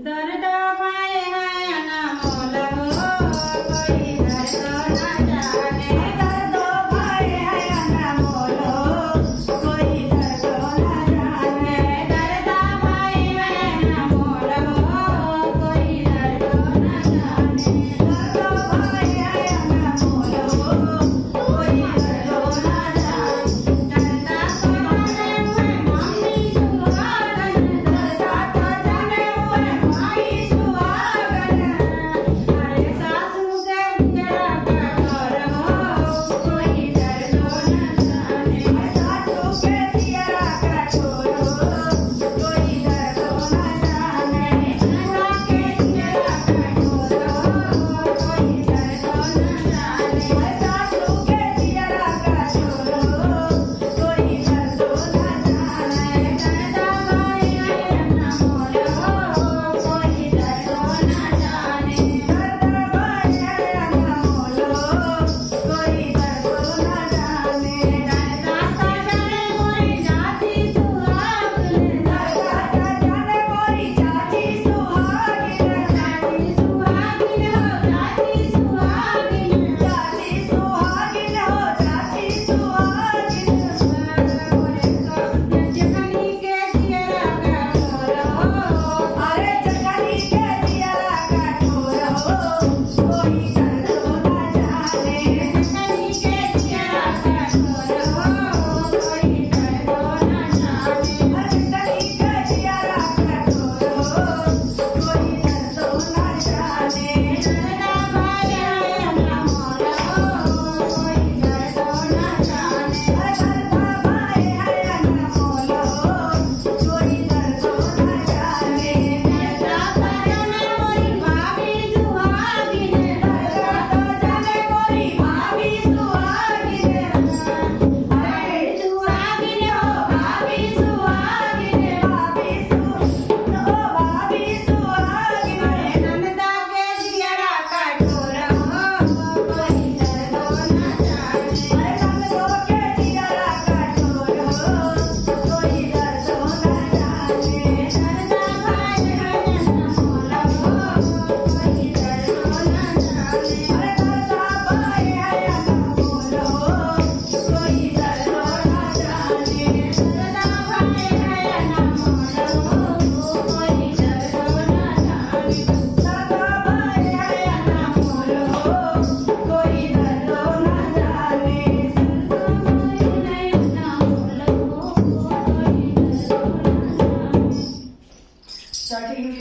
दर्द पाए है ना मोल हो, कोई दर्द ना जाने। दर्द पाए है ना मोल हो, कोई दर्द ना जाने। दर्द पाए है ना मोल हो, कोई दर्द ना जाने। दर्द पाए है ना मोल हो, कोई दर्द ना जाने। दर्द पाए है मामी सुहागन, दर्द जाने हुए माई सुहागन। अरे सासू के दिया कठोर हो, कोई दर्द ना जाने। सासू के दिया कठोर हो, कोई दर्द ना जाने। नंदा के दिया कठोर हो, कोई दर्द ना जाने। सासू के दिया कठोर हो, कोई दर्द ना जाने। नंदा भाई है ना मोल हो, कोई दर्द ना जाने। नंदा भाई है ना मोल हो, कोई दर्द ना जाने। नंदा का जाने मोरी जाति सुहागिन, नंदा का जाने मोरी जाति सुहागिन। जाति सुहागिन हो, जाति सुहागिन। जाति सुहागिन हो, जाति सुहागिन। बोले तो जखनी के दिया कठोर हो, अरे जखनी के दिया कठोर हो, कोई दर्द ना जाने। जखनी के दिया कठोर हो, कोई दर्द ना जाने। जखनी के दिया कठोर हो, कोई दर्द ना जाने। नंदा भाई है ना मोल हो, कोई दर्द ना जाने। नंदा भाई है ना मोल हो, कोई दर्द ना जाने। नंदा का जाने मोरी भाभी सुहागिन, नंदा का जाने मोरी भाभी सुहागिन। अरे सुहागिन हो, भाभी सुहागिन। भाभी सुहागिन। नंदा के दिया कठोर हो, कोई दर्द ना जाने। नंदो के दिया कठोर हो, कोई दर्द ना जाने। नंदा भाई है ना मोल हो, कोई दर्द ना जाने। नंदा भाई है ना मोल हो, कोई दर्द ना जाने। नंदा भाई है ना मोल हो, कोई दर्द ना जाने। नंदा भाई है ना मोल हो, कोई दर्द ना जाने। स्टार्टिंग